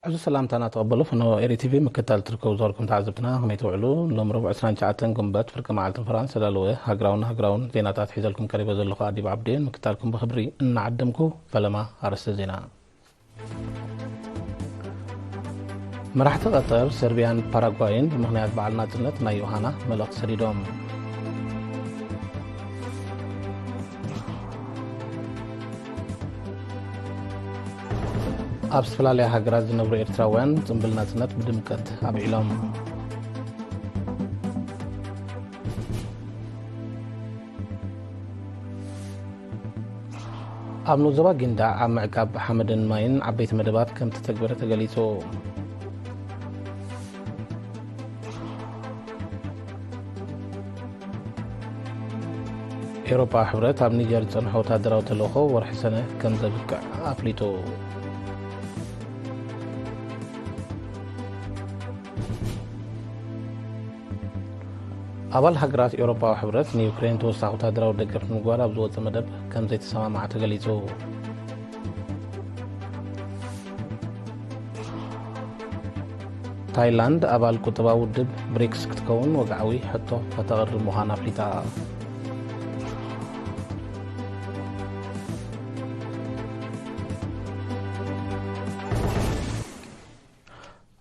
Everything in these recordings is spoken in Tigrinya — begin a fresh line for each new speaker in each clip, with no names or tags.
عزو السلام تانا تقبلوا فنو إيري تي في مكتال تركو زوركم تعزبتنا هم يتوعلو لهم ربع سران شعاتن قنبات فرقة معالة فرنسا لالوه هاقراون زيناتات حيزلكم كريبا زلقوا عدي بعبدين مكتالكم بخبري إن عدمكو فلما أرس الزينا مراحة قطر سربيان باراغواين بمغنيات بعلنا زلت نا يوهانا ملق سريدوم ኣብ ዝተፈላለዩ ሃገራት ዝነብሩ ኤርትራውያን ጽምብል ናጽነት ብድምቀት ኣብዒሎም ኣብ ዞባ ጊንዳዕ ኣብ ምዕቃብ ሓመድን ማይን ዓበይቲ መደባት ከም ዝተተግበረ ተገሊጹ ኤውሮፓ ሕብረት ኣብ ኒጀር ዝጸንሐ ወታደራዊ ተልእኾ ወርሒ ሰነ ከም ዘብቅዕ ኣፍሊጡ أول هجرات أوروبا وحبرت نيوكرين توسع وتدرى ودقر في مقارنة بزوج مدب كم زي تسمع مع تجليزو تايلاند أول كتبة ودب بريكس كتكون وقعوي حتى فتغر مهانا فليتا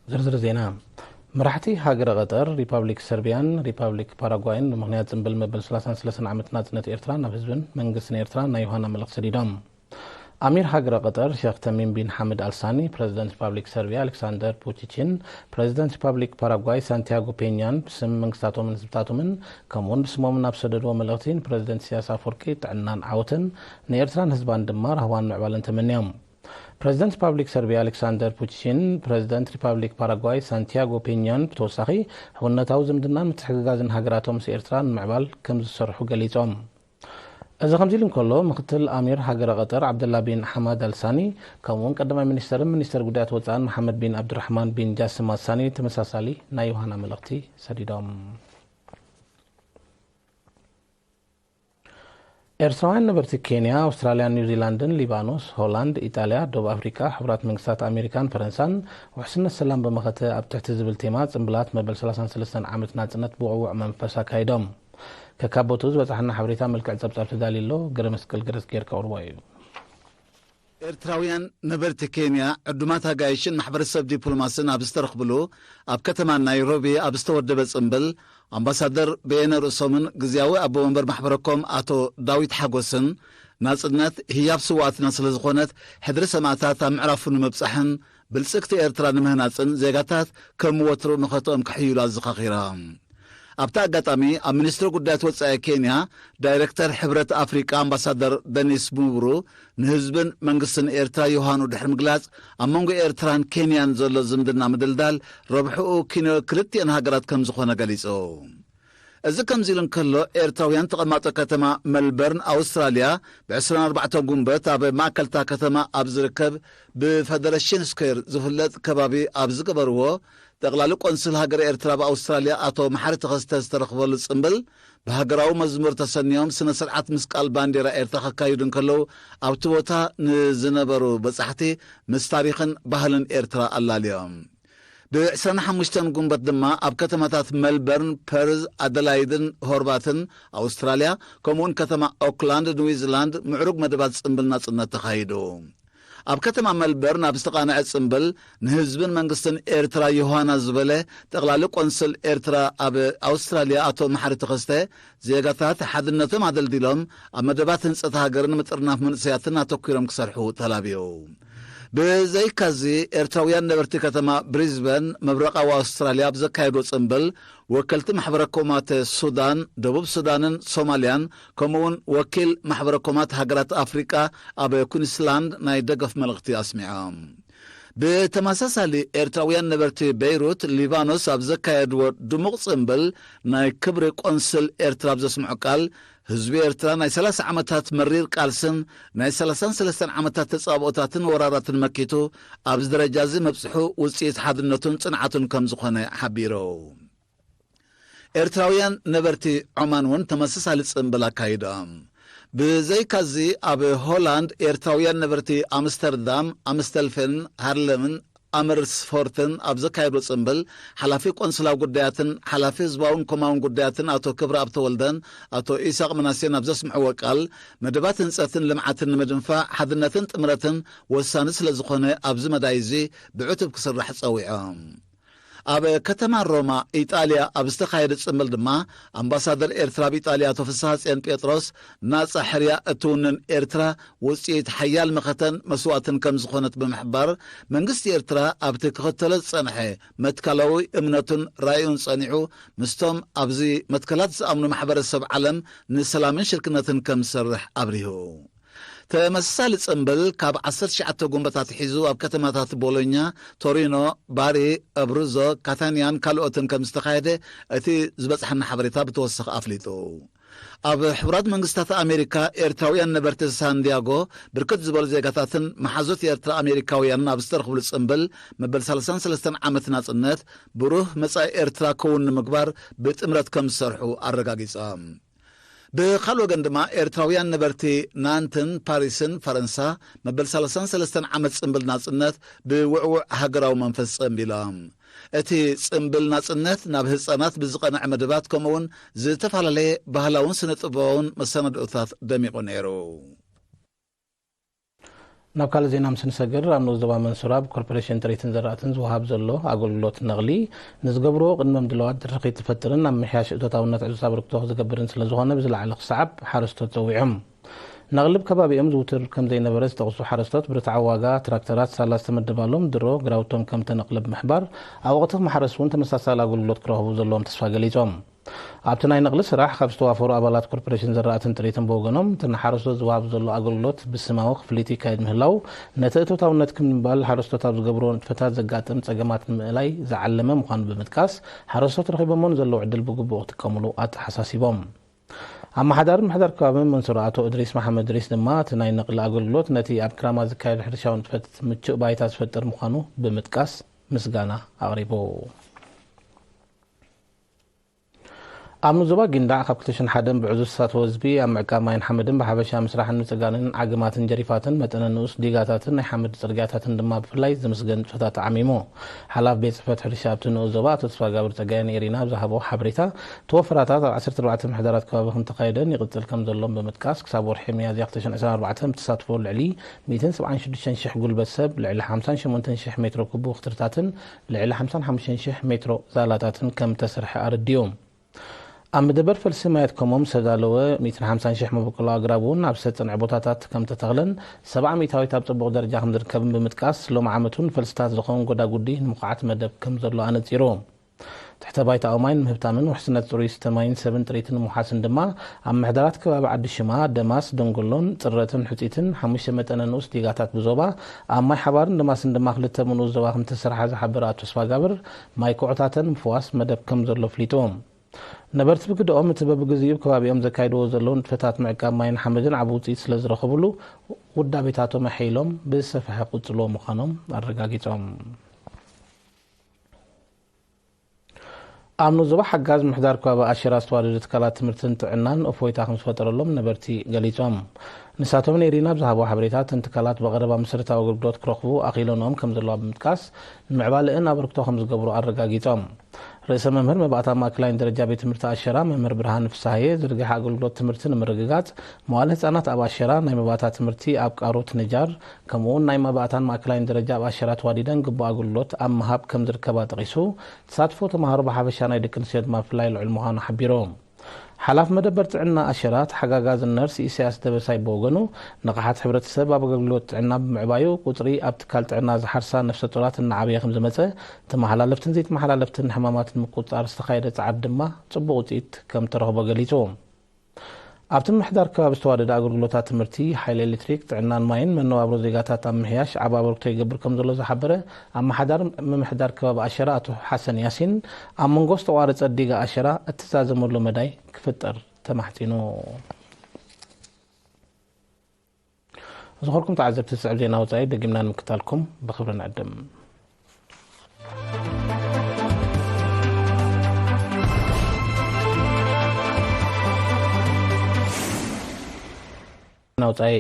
زرزر زينام مراحتي هاجر قطر ريبابليك سربيان ريبابليك باراغواين مغنيات زنبل مبل 33 عامت نازنة إيرترا نفذبن منقسن إيرترا نايوهانا ملق سريدام أمير هاجر قطر شيخ تميم بن حمد الساني بريزيدنت ريبابليك سربيا ألكسندر بوتشيتشين بريزيدنت ريبابليك باراغواي سانتياغو بينيان بسم منقساتو من زبطاتو من كمون بسمو من أبسددو ملغتين بريزيدنت سياسة فوركي تعنان عوتن نيرتران هزبان دمار هوان معبالن تمنيهم بريزيدنت ريبابليك سربيا ألكسندر بوتشين بريزيدنت ريبابليك باراغواي سانتياغو بينيان بتوساخي حونتاو زمدنان متحققازن هاجراتهم سي إيرتران معبال كم زسرحو قليتهم إذا خمزيلن كله مقتل أمير هاجر قطر عبد الله بن حماد الساني كون قدم منستر قدات وطان محمد بن عبد الرحمن بن جاسم الساني تمساسالي نايوهانا ملقتي سديدهم ኤርትራውያን ነበርቲ ኬንያ አውስትራሊያ ኒውዚላንድን ሊባኖስ ሆላንድ ኢጣሊያ ደቡብ አፍሪካ ሕብራት መንግስታት አሜሪካን ፈረንሳን ውሕስነት ሰላም በመኸተ ኣብ ትሕቲ ዝብል ቴማ ጽምብላት መበል 33 ዓመት ናጽነት ብቕቡዕ መንፈስ ኣካይዶም ከካቦቱ ዝበፅሓና ሓበሬታ መልክዕ ጸብጻብ ተዳሊሎ ገረ መስቀል ገረስ ጌርካ ቅርቦ እዩ
ኤርትራውያን ነበርቲ ኬንያ ዕዱማት ሃጋይሽን ማሕበረሰብ ዲፕሎማስን ኣብ ዝተረኽብሉ ኣብ ከተማ ናይሮቢ ኣብ ዝተወደበ ጽምብል ኣምባሳደር በየነ ርእሶምን ግዚያዊ ኣቦ ወንበር ማሕበረኮም ኣቶ ዳዊት ሓጎስን ናጽነት ህያብ ስዋዕትና ስለ ዝኾነት ሕድሪ ሰማዕታት ኣብ ምዕራፉ ንምብጻሕን ብልጽግቲ ኤርትራ ንምህናጽን ዜጋታት ከም ወትሩ ምኸቶኦም ክሕይሉ ኣዘኻኺራ ኣብታ ኣጋጣሚ ኣብ ሚኒስትሪ ጉዳያት ወጻኢ ኬንያ ዳይሬክተር ሕብረት ኣፍሪቃ ኣምባሳደር ደኒስ ሙብሩ ንህዝብን መንግስትን ኤርትራ ዮሃኑ ድሕሪ ምግላጽ ኣብ መንጎ ኤርትራን ኬንያን ዘሎ ዝምድና ምድልዳል ረብሕኡ ክልቲአን ሃገራት ከም ዝኾነ ገሊጹ እዚ ከምዚ ኢሉ እንከሎ ኤርትራውያን ተቐማጦ ከተማ መልበርን ኣውስትራልያ ብ24 ጉንበት ኣብ ማእከልታ ከተማ ኣብ ዝርከብ ብፌደሬሽን ስኩዌር ዝፍለጥ ከባቢ ኣብ ዝገበርዎ ጠቕላሊ ቆንስል ሃገር ኤርትራ ብኣውስትራልያ ኣቶ መሓሪ ተኸስተ ዝተረኽበሉ ጽምብል ብሃገራዊ መዝሙር ተሰኒዮም ስነ ስርዓት ምስቃል ባንዴራ ኤርትራ ከካይዱ እንከለዉ ኣብቲ ቦታ ንዝነበሩ በጻሕቲ ምስ ታሪኽን ባህልን ኤርትራ ኣላልዮም ብ25 ጉንበት ድማ ኣብ ከተማታት መልበርን ፐርዝ ኣደላይድን ሆርባትን ኣውስትራልያ ከምኡውን ከተማ ኦክላንድ ኒውዚላንድ ምዕሩግ መደባት ጽምብል ናጽነት ተኻይዱ ኣብ ከተማ መልበርን ኣብ ዝተቓንዐ ጽምብል ንህዝብን መንግስትን ኤርትራ ዮሃና ዝበለ ጠቕላሊ ቆንስል ኤርትራ ኣብ ኣውስትራልያ ኣቶ መሓሪ ተኸስተ ዜጋታት ሓድነቶም ኣደልዲሎም ኣብ መደባት ህንጸት ሃገርን ምጥርናፍ መንእሰያትን ኣተኲሮም ክሰርሑ ተላብዩ ብዘይካዚ ኤርትራውያን ነበርቲ ከተማ ብሪዝበን መብረቃዊ ኣውስትራልያ ኣብ ዘካየዶ ጽምብል ወከልቲ ማሕበረኮማት ሱዳን ደቡብ ሱዳንን ሶማልያን ከምኡውን ወኪል ማሕበረኮማት ሃገራት ኣፍሪቃ ኣብ ኩንስላንድ ናይ ደገፍ መልእኽቲ ኣስሚዖም ብተመሳሳሊ ኤርትራውያን ነበርቲ ቤይሩት ሊባኖስ ኣብ ዘካየድዎ ድሙቕ ጽምብል ናይ ክብሪ ቆንስል ኤርትራ ኣብ ዘስምዑ ቃል ህዝቢ ኤርትራ ናይ 30 ዓመታት መሪር ቃልስን ናይ 33 ዓመታት ተጻብኦታትን ወራራትን መኪቱ ኣብ ደረጃ እዚ መብጽሑ ውጽኢት ሓድነቱን ጽንዓቱን ከም ዝኾነ ሓቢሩ ኤርትራውያን ነበርቲ ዑማን እውን ተመሳሳሊ ጽምብል ኣካይዶም ብዘይካዚ ኣብ ሆላንድ ኤርትራውያን ነበርቲ ኣምስተርዳም ኣምስተልፌን ሃርለምን ኣመርስፎርትን ኣብ ዘካየዶ ጽምብል ሓላፊ ቆንስላዊ ጉዳያትን ሓላፊ ህዝባውን ኮማውን ጉዳያትን ኣቶ ክብሪ ኣብተወልደን ኣቶ ኢሳቅ መናሴን ኣብ ዘስምዕዎ ቃል መደባት ህንጸትን ልምዓትን ንምድንፋዕ ሓድነትን ጥምረትን ወሳኒ ስለ ዝኾነ ኣብዚ መዳይ እዚ ብዕቱብ ክስራሕ ጸዊዖም ኣብ ከተማ ሮማ ኢጣልያ ኣብ ዝተኻየደ ጽምብል ድማ ኣምባሳደር ኤርትራ ብኢጣልያ ኣቶ ፍስሐ ጽዮን ጴጥሮስ ናጻ ሕርያ እትውንን ኤርትራ ውፅኢት ሓያል መኸተን መስዋዕትን ከም ዝኾነት ብምሕባር መንግስቲ ኤርትራ ኣብቲ ክኽተሎ ዝጸንሐ መትከላዊ እምነቱን ራእዩን ጸኒዑ ምስቶም ኣብዚ መትከላት ዝኣምኑ ማሕበረሰብ ዓለም ንሰላምን ሽርክነትን ከም ዝሰርሕ ኣብሪሁ ተመሳሳሊ ጽምብል ካብ 19 ጉንበታት ሒዙ ኣብ ከተማታት ቦሎኛ ቶሪኖ ባሪ አብሩዞ ካታንያን ካልኦትን ከም ዝተኻየደ እቲ ዝበጽሐና ሓበሬታ ብተወሰኺ ኣፍሊጡ ኣብ ሕቡራት መንግስታት ኣሜሪካ ኤርትራውያን ነበርቲ ሳንዲያጎ ብርክት ዝበሉ ዜጋታትን መሓዞት ኤርትራ ኣሜሪካውያንን ኣብ ዝተረኽብሉ ጽምብል መበል 33 ዓመት ናጽነት ብሩህ መጻኢ ኤርትራ ክውን ንምግባር ብጥምረት ከም ዝሰርሑ ኣረጋጊጾም ብኻልእ ወገን ድማ ኤርትራውያን ነበርቲ ናንትን ፓሪስን ፈረንሳ መበል 33 ዓመት ጽምብል ናጽነት ብውዕውዕ ሃገራዊ መንፈስ ጸምቢሎም እቲ ጽምብል ናጽነት ናብ ህፃናት ብዝቐንዕ መደባት ከምኡውን ዝተፈላለየ ባህላውን ስነ-ጥበባውን መሰናድኦታት ደሚቑ ነይሩ
ናብ ካልእ ዜና ምስ ንሰግር ኣብ ንዞባ መንሱራ ብኮርፖሬሽን ትሬትን ዘራእትን ዝወሃብ ዘሎ ኣገልግሎት ነቕሊ ንዝገብርዎ ቅድመ ምድለዋት ድርኺት ዝፈጥርን ኣብ ምሕያሽ እቶታውነት ዕዙዝ ኣበርክቶ ዝገብርን ስለ ዝኾነ ብዝለዓለ ክሰዓብ ሓረስቶት ፀዊዖም ነቕሊ ከባቢኦም ዝውትር ከም ዘይነበረ ዝጠቕሱ ሓረስቶት ብርትዓዊ ዋጋ ትራክተራት ሳላ ዝተመደባሎም ድሮ ግራውቶም ከም ተነቕለ ብምሕባር ኣብ ወቕቲ ማሕረስ እውን ተመሳሳሊ ኣገልግሎት ክረኽቡ ዘለዎም ተስፋ ገሊፆም ኣብቲ ናይ ነቕሊ ስራሕ ካብ ዝተዋፈሩ ኣባላት ኮርፖሬሽን ዘራእትን ጥሪትን ብወገኖም እቲ ንሓረስቶት ዝወሃብ ዘሎ ኣገልግሎት ብስማዊ ክፍሊት ይካየድ ምህላው ነቲ እቶታውነት ክምንባል ሓረስቶት ኣብ ዝገብርዎ ንጥፈታት ዘጋጥም ፀገማት ንምእላይ ዝዓለመ ምዃኑ ብምጥቃስ ሓረስቶት ረኺቦሞን ዘለዎ ዕድል ብግቡእ ክጥቀምሉ ኣተሓሳሲቦም ኣመሓዳሪ ምሕዳር ከባቢ መንሱራ ኣቶ እድሪስ መሐመድ እድሪስ ድማ እቲ ናይ ነቕሊ ኣገልግሎት ነቲ ኣብ ክራማ ዝካየድ ሕርሻዊ ንጥፈት ምቹእ ባይታ ዝፈጥር ምዃኑ ብምጥቃስ ምስጋና ኣቕሪቡ ኣብ ንዞባ ጊንዳዕ ካብ 2001 ብዕዙዝ ተሳትፎ ህዝቢ ኣብ ምዕቃብ ማይን ሓመድን ብሓበሻ ምስራሕን ምፅጋንን ዓግማትን ጀሪፋትን መጠነ ንኡስ ዲጋታትን ናይ ሓመድ ፅርግያታትን ድማ ብፍላይ ዝምስገን ንጥፈታት ተዓሚሙ ሓላፍ ቤት ፅሕፈት ሕርሻ ኣብቲ ንኡስ ዞባ ኣቶ ተስፋ ጋብር ፀጋየን ኤሪና ዝሃቦ ሓበሬታ ተወፍራታት ኣብ 14 ምሕደራት ከባቢ ከም ተኻየደን ይቕፅል ከም ዘሎም ብምጥቃስ ክሳብ ወርሒ ሚያዝያ 2024 ብተሳትፎ ልዕሊ 176,000 ጉልበት ሰብ ልዕሊ 58,000 ሜትሮ ኩቡ ክትርታትን ልዕሊ 55,000 ሜትሮ ዛላታትን ከም ተሰርሐ ኣረዲዮም ኣብ ምድበር ፈልሲ ማየት ከሞም ዝተዳለወ 150,000 መበቆሎ ኣግራብ እውን ኣብ ዝተፀንዐ ቦታታት ከም ተተኽለን 70 ሚታዊት ኣብ ፅቡቕ ደረጃ ከም ዝርከብን ብምጥቃስ ሎም ዓመቱን ፈልስታት ዝኾን ጎዳጉዲ ንምቑዓት መደብ ከም ዘሎ ኣነፂሩ ትሕተ ባይታ ማይን ምህብታምን ውሕስነት ጽሩይ ስተማይን ሰብን ጥሪትን ሙሓስን ድማ ኣብ ምሕደራት ከባቢ ዓዲ ሽማ ደማስ ደንጎሎን ፅረትን ሕፂትን 5 መጠነ ንኡስ ዲጋታት ብዞባ ኣብ ማይ ሓባርን ደማስን ድማ 2 ንኡስ ዞባ ከም ተሰርሐ ዝሓበረ ኣቶ ተስፋ ጋብር ማይ ኩዕታትን ምፍዋስ መደብ ከም ዘሎ ፍሊጦም ነበርቲ ብግድኦም እቲ በብግዚኡ ከባቢኦም ዘካይድዎ ዘለዉ ንጥፈታት ምዕቃብ ማይን ሓመድን ዓብ ውፅኢት ስለ ዝረኸብሉ ውዳቤታቶም ኣሒሎም ብዝሰፍሐ ቁፅልዎ ምዃኖም ኣረጋጊፆም ኣብ ንዞባ ሓጋዝ ምሕዳር ከባቢ ኣሸራ ዝተዋደዱ ትካላት ትምህርትን ጥዕናን እፎይታ ከም ዝፈጠረሎም ነበርቲ ገሊፆም ንሳቶም ነሪና ብዝሃቦ ሓበሬታት እንትካላት በቐረባ መሰረታዊ ኣገልግሎት ክረኽቡ ኣኺሎኖም ከም ዘለዋ ብምጥቃስ ንምዕባልእን ኣበርክቶ ከም ዝገብሩ ኣረጋጊፆም ርእሰ መምህር መባእታ ማእከላይን ደረጃ ቤት ትምህርቲ ኣሸራ መምህር ብርሃን ፍሳሐየ ዝርግሐ ኣገልግሎት ትምህርቲ ንምርግጋፅ መዋዕለ ህፃናት ኣብ ኣሸራ ናይ መባእታ ትምህርቲ ኣብ ቃሮት ንጃር ከምኡውን ናይ መባእታን ማእከላይን ደረጃ ኣብ ኣሸራ ተዋዲደን ግቡእ ኣገልግሎት ኣብ ምሃብ ከም ዝርከባ ጠቒሱ ተሳትፎ ተምሃሮ ብሓፈሻ ናይ ደቂ ኣንስትዮ ድማ ብፍላይ ልዑል ምዃኑ ሓቢሮም ሓላፍ መደበር ጥዕና ኣሸራት ሓጋጋዝ ነርስ ኢሳያስ ደበሳይ በወገኑ ንቕሓት ሕብረተሰብ ኣብ ኣገልግሎት ጥዕና ብምዕባዩ ቁፅሪ ኣብ ትካል ጥዕና ዝሓርሳ ነፍሰ ጡራት እናዓብየ ከም ዝመፀ ተመሓላለፍትን ዘይተመሓላለፍትን ሕማማትን ምቁፅፃር ዝተኻየደ ፃዓት ድማ ፅቡቅ ውፅኢት ከም ተረኽቦ ገሊፁ ኣብቲ ምሕዳር ከባቢ ዝተዋደደ ኣገልግሎታት ትምህርቲ ሓይሊ ኤሌክትሪክ ጥዕናን ማይን መነባብሮ ዜጋታት ኣብ ምሕያሽ ዓብ ኣበርክቶ ይገብር ከም ዘሎ ዝሓበረ ኣመሓዳሪ ምምሕዳር ከባቢ ኣሸራ ኣቶ ሓሰን ያሲን ኣብ መንጎ ዝተቋረፀ ዲጋ ኣሸራ እትዛዘመሉ መዳይ ክፍጠር ተማሕፂኑ ዝኸርኩም ተዓዘብቲ ዝስዕብ ዜና ወፃኢ ደጊምና ንምክታልኩም ብክብሪ ንዕድም ናውፃይ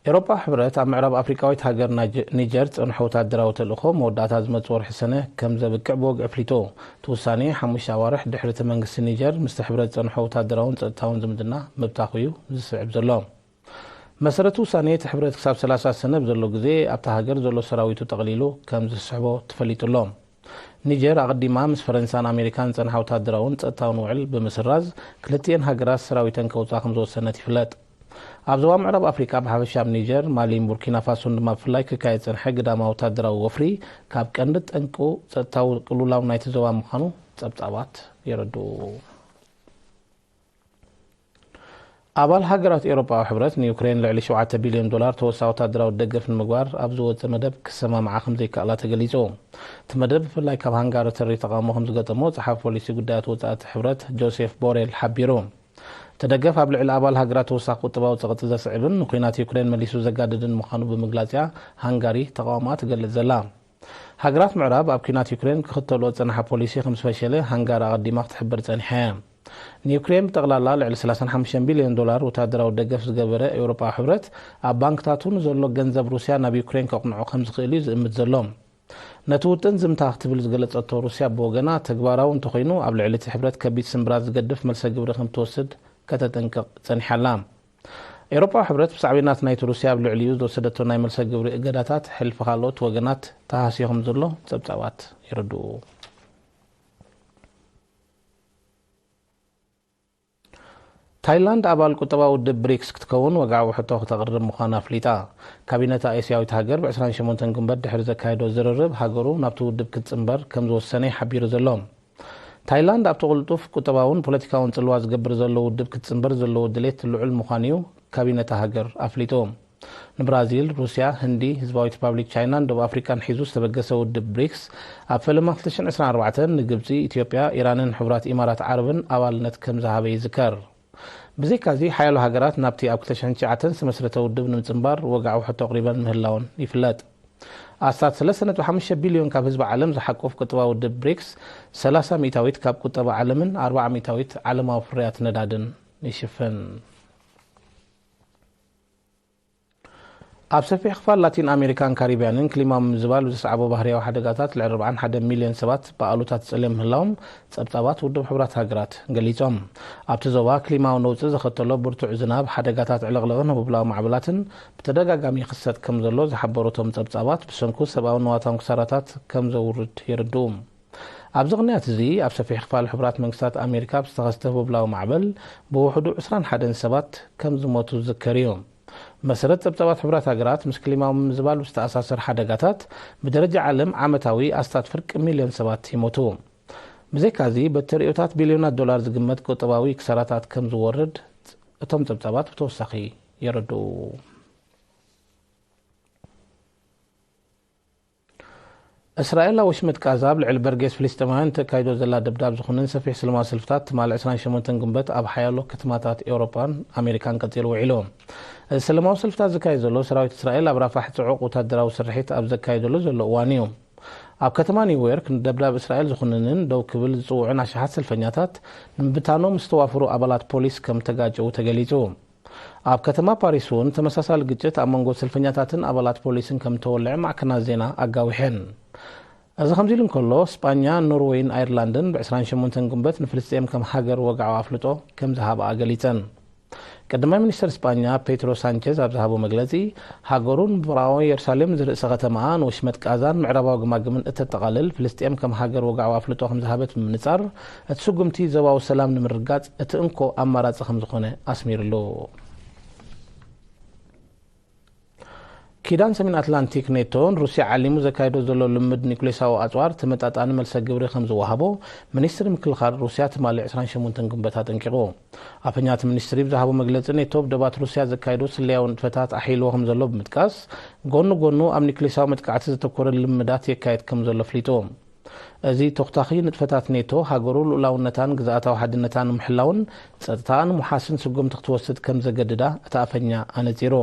ኤሮፓ ሕብረት ኣብ ምዕራብ ኣፍሪካዊት ሃገር ኒጀር ጽንሖ ወታደራዊ ተልእኾ መወዳእታ ዝመጽ ወርሒ ሰነ ከም ዘብቅዕ ብወግዒ ኣፍሊጡ ተወሳኒ 5 ኣዋርሕ ድሕሪ እቲ መንግስቲ ኒጀር ምስቲ ሕብረት ጽንሖ ወታደራውን ጸጥታውን ዝምድና ምብታኽ እዩ ዝስዕብ ዘሎ መሰረቱ ውሳኔ እቲ ሕብረት ክሳብ 30 ሰነ ብዘሎ ግዜ ኣብታ ሃገር ዘሎ ሰራዊቱ ተቐሊሉ ከም ዝስሕቦ ተፈሊጡሎ ኒጀር ኣቐዲማ ምስ ፈረንሳን ኣሜሪካን ጸንሖ ወታደራውን ጸጥታውን ውዕል ብምስራዝ ክልቲአን ሃገራት ሰራዊተን ከውፃ ከም ዝወሰነት ይፍለጥ ኣብ ዞባ ምዕራብ ኣፍሪካ ብሓፈሻ ኣብ ኒጀር ማሊን ቡርኪና ፋሶን ድማ ብፍላይ ክካየድ ፀንሐ ግዳማ ወታደራዊ ወፍሪ ካብ ቀንዲ ጠንቁ ጸጥታዊ ቅልውላው ናይቲ ዞባ ምዃኑ ጸብጻባት የረድኡ ኣባል ሃገራት ኤሮፓዊ ሕብረት ንዩክሬን ልዕሊ $7 ቢልዮን ተወሳኺ ወታደራዊ ደገፍ ንምግባር ኣብ ዝወፀ መደብ ክሰማምዓ ከም ዘይከኣላ ተገሊጹ እቲ መደብ ብፍላይ ካብ ሃንጋሪ ተርኢ ተቃውሞ ከም ዝገጠሞ ጸሓፊ ፖሊሲ ጉዳያት ወጻእቲ ሕብረት ጆሴፍ ቦሬል ሓቢሩ ተደገፍ ኣብ ልዕሊ ኣባል ሃገራት ተወሳኺ ቁጠባዊ ጸቕጢ ዘስዕብን ንኩናት ዩክሬን መሊሱ ዘጋድድን ምዃኑ ብምግላጽያ ሃንጋሪ ተቃውማ ትገልጽ ዘላ ሃገራት ምዕራብ ኣብ ኩናት ዩክሬን ክኽተልዎ ጸንሐ ፖሊሲ ከም ዝፈሸለ ሃንጋሪ ኣቐዲማ ክትሕብር ጸኒሓ ንዩክሬን ጠቕላላ ልዕሊ $35 ቢልዮን ወታደራዊ ደገፍ ዝገበረ ኤውሮፓዊ ሕብረት ኣብ ባንክታቱን ዘሎ ገንዘብ ሩስያ ናብ ዩክሬን ከቕንዖ ከም ዝኽእል እዩ ዝእምት ዘሎ ነቲ ውጥን ዝምታ ክትብል ዝገለጸቶ ሩስያ ብወገና ተግባራዊ እንተኾይኑ ኣብ ልዕሊ እቲ ሕብረት ከቢድ ስምብራት ዝገድፍ መልሰ ግብሪ ከም ትወስድ ከተጠንቅቕ ጸኒሓላ ኤውሮፓዊ ሕብረት ብሳዕቤናት ናይቲ ሩስያ ኣብ ልዕሊኡ ዝወሰደቶ ናይ መልሰ ግብሪ እገዳታት ሕልፊ ካልኦት ወገናት ተሃስዮ ከም ዘሎ ጸብጻባት ይርድኡ ታይላንድ ኣባል ቁጠባዊ ውድብ ብሪክስ ክትከውን ወግዓዊ ሕቶ ክተቕርብ ምዃና ኣፍሊጣ ካቢነታ ኤስያዊት ሃገር ብ28 ግንቦት ድሕሪ ዘካየዶ ዝርርብ ሃገሩ ናብቲ ውድብ ክትጽምበር ከም ዝወሰነ ይሓቢሩ ዘሎ ታይላንድ ኣብቲ ቅልጡፍ ቁጠባውን ፖለቲካውን ጽልዋ ዝገብር ዘሎ ውድብ ክትጽምበር ዘለዎ ድሌት ልዑል ምዃኑ እዩ ካቢነታ ሃገር ኣፍሊጡ ንብራዚል ሩስያ ህንዲ ህዝባዊት ሪፓብሊክ ቻይናን ደቡብ ኣፍሪካን ሒዙ ዝተበገሰ ውድብ ብሪክስ ኣብ ፈለማ 2024 ንግብፂ ኢትዮጵያ ኢራንን ሕቡራት ኢማራት ዓረብን ኣባልነት ከም ዝሃበ ይዝከር ብዘይካዚ ሓያሎ ሃገራት ናብቲ ኣብ 2009 ዝተመስረተ ውድብ ንምጽምባር ወግዓዊ ሕቶ ኣቕሪበን ምህላውን ይፍለጥ ኣስታት 3.5 ቢልዮን ካብ ህዝቢ ዓለም ዝሓቆፍ ቁጠባዊ ውድብ ብሪክስ 30 ሚእታዊት ካብ ቁጠባ ዓለምን 40 ሚእታዊት ዓለማዊ ፍርያት ነዳድን ይሽፍን ኣብ ሰፊሕ ክፋል ላቲን ኣሜሪካን ካሪብያንን ክሊማዊ ምዝባል ብዘስዓቦ ባህርያዊ ሓደጋታት ልዕሊ 41 ሚልዮን ሰባት ብኣሉታት ጸልዮም ምህላዎም ጸብጻባት ውድብ ሕብራት ሃገራት ገሊጾም ኣብቲ ዞባ ክሊማዊ ነውፂ ዘኸተሎ ብርቱዕ ዝናብ ሓደጋታት ዕለቕለቕን ህቡብላዊ ማዕበላትን ብተደጋጋሚ ክሰት ከም ዘሎ ዝሓበሩቶም ጸብጻባት ብሰንኩ ሰብኣዊ ነዋታዊ ክሳራታት ከም ዘውርድ ይርድኡ ኣብዚ ቅንያት እዚ ኣብ ሰፊሕ ክፋል ሕብራት መንግስታት ኣሜሪካ ብዝተኸስተ ህቡብላዊ ማዕበል ብውሕዱ 21 ሰባት ከም ዝሞቱ ዝዝከር እዩ መሰረት ጸብጻባት ሕብራት ሃገራት ምስ ክሊማዊ ምዝባል ዝተኣሳሰር ሓደጋታት ብደረጃ ዓለም ዓመታዊ ኣስታት ፍርቂ ሚልዮን ሰባት ይሞቱ ብዘይካዚ በትሪኦታት ቢልዮናት ዶላር ዝግመት ቁጠባዊ ክሳራታት ከም ዝወርድ እቶም ጸብጻባት ብተወሳኺ የረድኡ እስራኤል ኣብ ወሽመጥ ጋዛ ኣብ ልዕሊ በርጌስ ፍልስጤማውያን ተካይዶ ዘላ ደብዳብ ዝኾነን ሰፊሕ ሰላማዊ ሰልፍታት ትማል 28 ግንቦት ኣብ ሓያሎ ከተማታት ኤውሮፓን ኣሜሪካን ቀፂሉ ውዒሉ እዚ ሰላማዊ ሰልፍታት ዝካየድ ዘሎ ሰራዊት እስራኤል ኣብ ራፋሕ ጽዑቕ ወታደራዊ ስርሒት ኣብ ዘካየደሉ ዘሎ እዋን እዩ ኣብ ከተማ ኒውዮርክ ንደብዳብ እስራኤል ዝኾነንን ደው ክብል ዝጽውዑን ኣሽሓት ሰልፈኛታት ንምብታኖም ዝተዋፍሩ ኣባላት ፖሊስ ከም ተጋጨው ተገሊጹ ኣብ ከተማ ፓሪስ እውን ተመሳሳሊ ግጭት ኣብ መንጎ ሰልፈኛታትን ኣባላት ፖሊስን ከም ተወልዐ ማዕከናት ዜና ኣጋዊሐን እዚ ከምዚ ኢሉ እንከሎ ስጳኛ ኖርዌይን ኣየርላንድን ብ28 ግንቦት ንፍልስጤም ከም ሃገር ወግዓዊ ኣፍልጦ ከም ዝሃብኣ ገሊፀን ቀዳማይ ሚኒስትር ስጳኛ ፔትሮ ሳንቼዝ ኣብ ዝሃቦ መግለጺ ሃገሩን ምብራቃዊ ኢየሩሳሌም ዝርእሰ ከተማኣ ንወሽመጥ ጋዛን ምዕራባዊ ግማግምን እተጠቓልል ፍልስጤም ከም ሃገር ወግዓዊ ኣፍልጦ ከም ዝሃበት ብምንጻር እቲ ስጉምቲ ዞባዊ ሰላም ንምርጋጽ እቲ እንኮ ኣማራጺ ከም ዝኾነ ኣስሚሩሉ ኪዳን ሰሜን ኣትላንቲክ ኔቶን ሩስያ ዓሊሙ ዘካይዶ ዘሎ ልምድ ኒኩሌሳዊ ኣጽዋር ተመጣጣኒ መልሰ ግብሪ ከም ዝወሃቦ ሚኒስትሪ ምክልኻል ሩስያ ትማሊ 28 ግንቦት ኣጠንቂቑ ኣፈኛት ሚኒስትሪ ብዝሃቦ መግለጺ ኔቶ ብደባት ሩስያ ዘካይዶ ስልያዊ ንጥፈታት ኣሒልዎ ከም ዘሎ ብምጥቃስ ጎኑ ኣብ ኒኩሌሳዊ መጥቃዕቲ ዘተኮረ ልምዳት የካየድ ከም ዘሎ ኣፍሊጡ እዚ ተኽታኺ ንጥፈታት ኔቶ ሃገሩ ልኡላውነታን ግዛኣታዊ ሓድነታን ንምሕላውን ጸጥታን ሙሓስን ስጉምቲ ክትወስድ ከም ዘገድዳ እታ ኣፈኛ ኣነጺሩ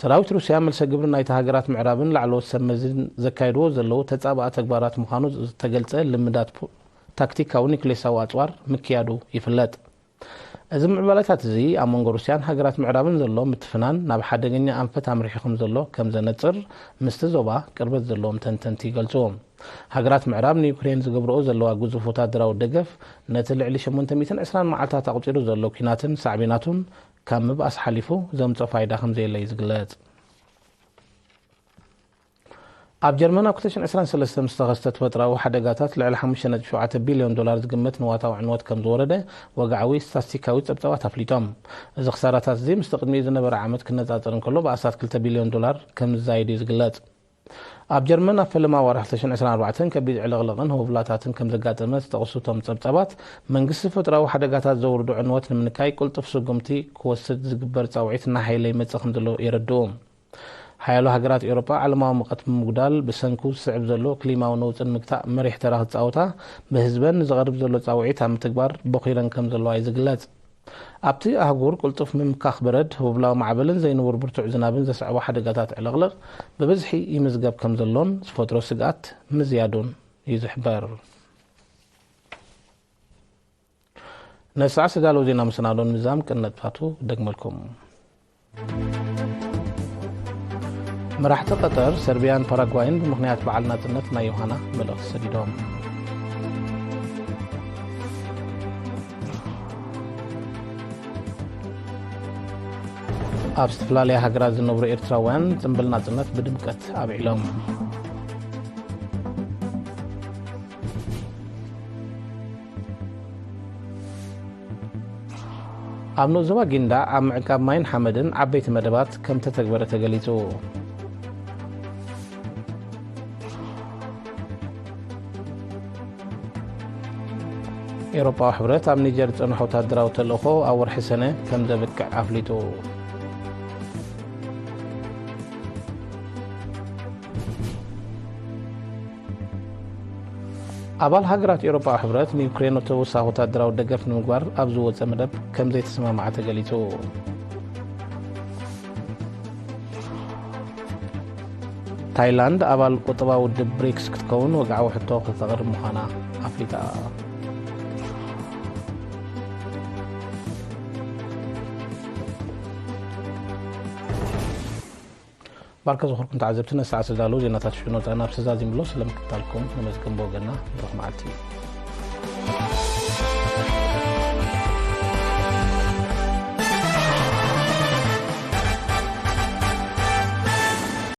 ሰራዊት ሩስያ መልሰ ግብሪ ናይቲ ሃገራት ምዕራብን ላዕለዎት ሰመዝን ዘካይድዎ ዘለዉ ተጻብኣ ተግባራት ምዃኑ ዝተገልጸ ልምዳት ታክቲካዊ ኒኩሌሳዊ ኣጽዋር ምክያዱ ይፍለጥ እዚ ምዕባለታት እዚ ኣብ መንጎ ሩስያን ሃገራት ምዕራብን ዘሎ ምትፍናን ናብ ሓደገኛ ኣንፈት ኣምሪሕኩም ዘሎ ከም ዘነፅር ምስቲ ዞባ ቅርበት ዘለዎም ተንተንቲ ይገልጹዎም ሃገራት ምዕራብ ንዩክሬን ዝገብርኦ ዘለዋ ግዙፍ ወታደራዊ ደገፍ ነቲ ልዕሊ 820 መዓልታት ኣቁፂሩ ዘሎ ኩናትን ሳዕቤናቱን ካብ ምብኣስ ሓሊፉ ዘምፅኦ ፋይዳ ከም ዘየለ እዩ ዝግለጽ ኣብ ጀርመን ኣብ 2023 ምስተኸስተ ተፈጥሮኣዊ ሓደጋታት ልዕሊ 5.7 ቢልዮን ዶላር ዝግመት ንዋታዊ ዕንወት ከም ዝወረደ ወግዓዊ ስታቲስቲካዊ ፀብፀባት ኣፍሊጦም እዚ ክሳራታት እዚ ምስ ቅድሚኡ ዝነበረ ዓመት ክነፃፀር እንከሎ ብኣሳት 2 ቢልዮን ዶላር ከም ዝዛይድ እዩ ዝግለጽ ኣብ ጀርመን ኣብ ፈለማ ወርሒ 2024 ከቢድ ዕልቕልቕን ህቡላታትን ከም ዘጋጠመ ዝተቐሱቶም ፀብፀባት መንግስቲ ተፈጥሮኣዊ ሓደጋታት ዘውርዱ ዕንወት ንምንካይ ቁልጡፍ ስጉምቲ ክወስድ ዝግበር ፃውዒት እናሓይለ ይመፅእ ከም ዘሎ የረድኡ ሓያሎ ሃገራት ኤውሮጳ ዓለማዊ ሙቐት ብምጉዳል ብሰንኩ ዝስዕብ ዘሎ ክሊማዊ ነውፅን ምግታእ መሪሕ ተራ ክፃወታ ብህዝበን ዝቐርብ ዘሎ ፃውዒት ኣብ ምትግባር በኺረን ከም ዘለዋ እዩ ዝግለጽ ኣብቲ ኣህጉር ቁልጡፍ ምምካኽ በረድ ህቡላዊ ማዕበልን ዘይንውር ብርቱዕ ዝናብን ዘስዕቦ ሓደጋታት ዕልቕልቕ ብብዝሒ ይምዝገብ ከም ዘሎን ዝፈጥሮ ስግኣት ምዝያዱን እዩ ዝሕበር ነስዓ ስዳለው ዜና መሰናዶን ምዛም ቅንነጥፋቱ ደግመልኩም መራሕቲ ቀጠር ሰርቢያን ፓራጓይን ብምኽንያት በዓል ናጽነት ናይ ዮሃና መልእኽቲ ሰዲዶም ኣብ ዝተፈላለያ ሃገራት ዝነብሩ ኤርትራውያን ጽምብል ናጽነት ብድምቀት ኣብዒሎም ኣብ ዞባ ጊንዳ ኣብ ምዕቃብ ማይን ሓመድን ዓበይቲ መደባት ከም ተተግበረ ተገሊጹ ኤውሮጳዊ ሕብረት ኣብ ኒጀር ዝጸንሖ ወታደራዊ ተልእኾ ኣብ ወርሒ ሰነ ከም ዘብቅዕ ኣፍሊጡ ኣባል ሃገራት ኤውሮጳዊ ሕብረት ንዩክሬን ተወሳኺ ወታደራዊ ደገፍ ንምግባር ኣብ ዝወፀ መደብ ከም ዘይተሰማምዐ ተገሊጹ ታይላንድ ኣባል ቁጠባዊ ውድብ ብሪክስ ክትከውን ወግዓዊ ሕቶ ከተቕርብ ምዃና ኣፍሊጣ ባርከ ዝኽርኩም ተዓዘብቲ ነስዓ ስዳለው ዜናታት ሽኖ ፃና ብስዛዝ ይምሎ ስለምክታልኩም ነመዝግን ቦገና ብረኽ መዓልቲ